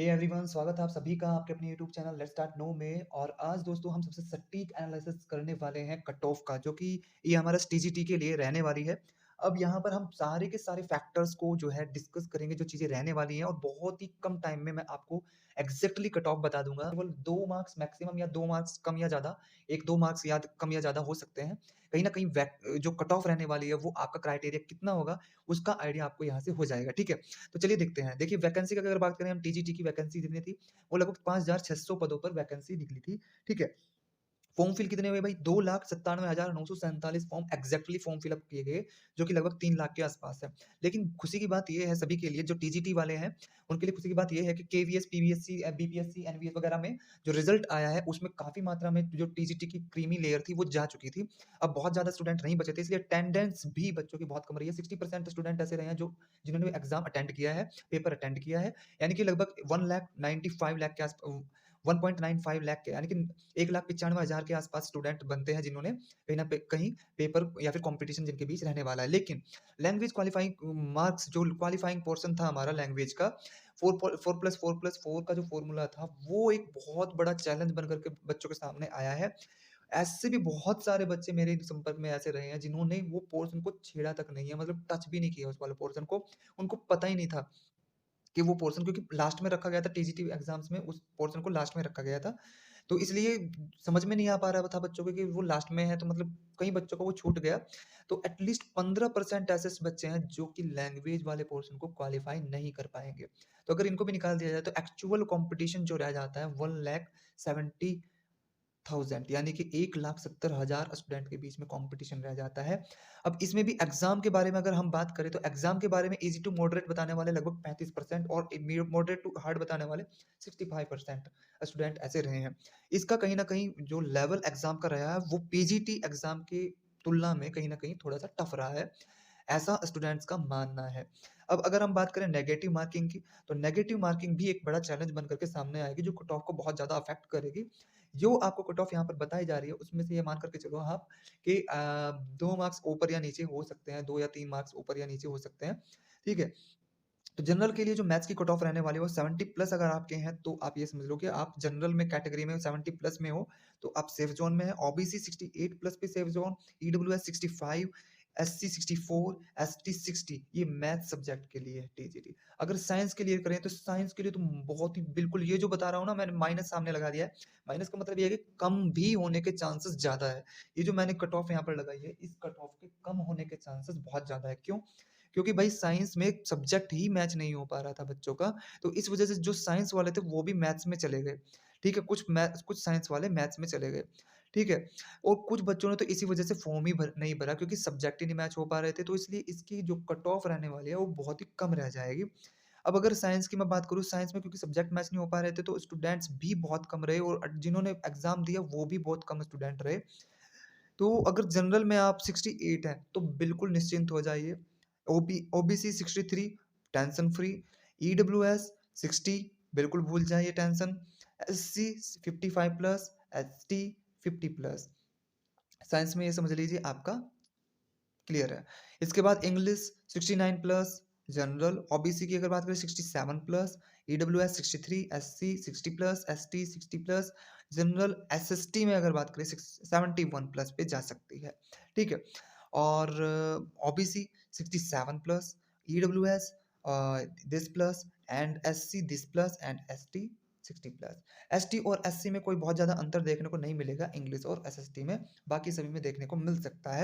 Hey everyone, स्वागत है आप सभी का आपके अपने YouTube channel let's start now में। और आज दोस्तों हम सबसे सटीक एनालिसिस करने वाले हैं कट ऑफ का, जो कि ये हमारा टीजीटी के लिए रहने वाली है। अब यहाँ पर हम सारे के सारे फैक्टर्स को जो है डिस्कस करेंगे, जो चीज़ें रहने वाली हैं, और बहुत ही कम टाइम में मैं आपको एग्जैक्टली कट ऑफ बता दूंगा। केवल 2 मार्क्स मैक्सिमम, या 2 मार्क्स कम या ज़्यादा, 1-2 मार्क्स याद कम या ज़्यादा हो सकते हैं। कहीं ना कहीं जो कट ऑफ रहने वाली है वो आपका क्राइटेरिया कितना होगा उसका आइडिया आपको यहाँ से हो जाएगा। ठीक है, तो चलिए देखते हैं। देखिए, वैकेंसी की अगर बात करें हम, टीजीटी की वैकेंसी जितनी थी वो लगभग 5,600 पदों पर वैकेंसी निकली थी। ठीक है, फॉर्म फिल कितने हुए भाई? 2,97,947 form exactly form fill up किए गए, जो कि लगभग 3 लाख के आसपास है। लेकिन खुशी की बात ये है सभी के लिए, जो टीजीटी वाले हैं उनके लिए खुशी की बात ये है कि केवीएस, पीवीएससी, बीपीएससी, एनवीएस वगैरह में जो रिजल्ट आया है उसमें काफी मात्रा में जो टीजीटी की क्रीमी लेयर थी वो जा चुकी थी। अब बहुत ज्यादा स्टूडेंट नहीं बचे थे, इसलिए अटेंडेंस भी बच्चों की बहुत कम रही है। 60% स्टूडेंट ऐसे रहे हैं जो जिन्होंने एग्जाम अटेंड किया है, पेपर अटेंड किया है। यानी कि लगभग 1,95,00,000 के आस 1.95 लाख के, यानी कि 1,95,000 के आसपास स्टूडेंट बनते हैं जिन्होंने कहीं ना कहीं पेपर या फिर कंपटीशन जिनके बीच रहने वाला है। लेकिन लैंग्वेज क्वालिफाइंग मार्क्स, जो क्वालिफाइंग पोर्शन था हमारा लैंग्वेज का, 4+4+4 का जो फॉर्मूला था, वो एक बहुत बड़ा चैलेंज बनकर के बच्चों के सामने आया है। ऐसे भी बहुत सारे बच्चे मेरे संपर्क में ऐसे रहे हैं जिन्होंने वो पोर्शन को छेड़ा तक नहीं है, मतलब टच भी नहीं किया उस वाले पोर्शन को। उनको पता ही नहीं था कि वो पोर्शन, क्योंकि लास्ट में रखा गया था टीजीटी एग्जाम्स में, उस पोर्शन को लास्ट में रखा गया था। तो इसलिए समझ में नहीं आ पा रहा था बच्चों को कि वो लास्ट में है, तो मतलब कई बच्चों को वो छूट गया। तो एटलीस्ट 15% ऐसे बच्चे हैं जो कि लैंग्वेज वाले पोर्शन को क्वालिफाई नहीं कर पाएंगे। तो अगर इनको भी निकाल दिया जाए तो एक्चुअल कंपटीशन जो रह जाता है 1,70,000, यानी कि 1,70,000 स्टूडेंट के बीच में कंपटीशन रह जाता है। अब इसमें भी एग्जाम के बारे में अगर हम बात करें तो एग्जाम के बारे में इजी टू मॉडरेट बताने वाले लगभग 35% और मॉडरेट टू हार्ड बताने वाले 65% स्टूडेंट ऐसे रहे हैं। इसका कहीं ना कहीं जो लेवल एग्जाम का रहा है वो पीजीटी एग्जाम की तुलना में कहीं ना कहीं थोड़ा सा टफ रहा है, ऐसा स्टूडेंट्स का मानना है। अब अगर हम बात करें नेगेटिव मार्किंग की, तो नेगेटिव मार्किंग भी एक बड़ा चैलेंज बनकर के सामने आएगी, जो कट ऑफ को बहुत ज़्यादा अफेक्ट करेगी। जो आपको कट ऑफ यहाँ पर बताई जा रही है उसमें से ये मान करके चलो आप कि 2 मार्क्स ऊपर या नीचे हो सकते हैं, 2 या 3 मार्क्स ऊपर या नीचे हो सकते हैं। ठीक है, तो जनरल के लिए जो मैथ्स की कट ऑफ रहने वाली है वो 70 प्लस अगर आपके हैं तो आप ये समझ लो कि आप जनरल में कैटेगरी में 70 प्लस में हो तो आप सेफ जोन में है। ओबीसी 68 प्लस पे safe zone, EWS 65, SC 64, ST 60, ये मैथ सब्जेक्ट के लिए है टीजीटी। अगर साइंस के लिए करें तो साइंस के लिए तो बहुत ही बिल्कुल ये जो बता रहा हूँ ना, मैंने माइनस सामने लगा दिया है। माइनस का मतलब ये है कि कम भी होने के चांसेस ज्यादा है। ये जो मैंने कट ऑफ यहाँ पर लगाई है, इस कट ऑफ के कम होने के चांसेस बहुत ज्यादा है। क्यों? क्योंकि भाई साइंस में सब्जेक्ट ही मैच नहीं हो पा रहा था बच्चों का, तो इस वजह से जो साइंस वाले थे वो भी मैथ्स में चले गए। ठीक है, कुछ साइंस वाले मैथ्स में चले गए। ठीक है, और कुछ बच्चों ने तो इसी वजह से फॉर्म ही नहीं भरा, क्योंकि सब्जेक्ट ही नहीं मैच हो पा रहे थे, तो इसलिए इसकी जो कट ऑफ रहने वाली है वो बहुत ही कम रह जाएगी। अब अगर साइंस की मैं बात करूँ, साइंस में क्योंकि सब्जेक्ट मैच नहीं हो पा रहे थे तो स्टूडेंट्स भी बहुत कम रहे, और जिन्होंने एग्जाम दिया वो भी बहुत कम स्टूडेंट रहे। तो अगर जनरल में आप 68 हैं तो बिल्कुल निश्चिंत हो जाइए। OBC 63, tension free. ईडब्ल्यूएस 60, बिल्कुल भूल जाइए tension. SC 55 plus, ST 50 plus. Science में ये समझ लीजिए आपका क्लियर है। इसके बाद इंग्लिश 69 प्लस, जनरल ओबीसी की अगर बात करें 67 plus, EWS 63, SC 60 plus, ST 60 plus, general SST में अगर बात करें 71 प्लस पे जा सकती है। ठीक है, और OBC 67 plus, EWS this plus, and SC this plus, and ST 60 plus. ST और एससी में कोई बहुत ज्यादा अंतर देखने को नहीं मिलेगा इंग्लिश और एसएसटी में, बाकी सभी में देखने को मिल सकता है।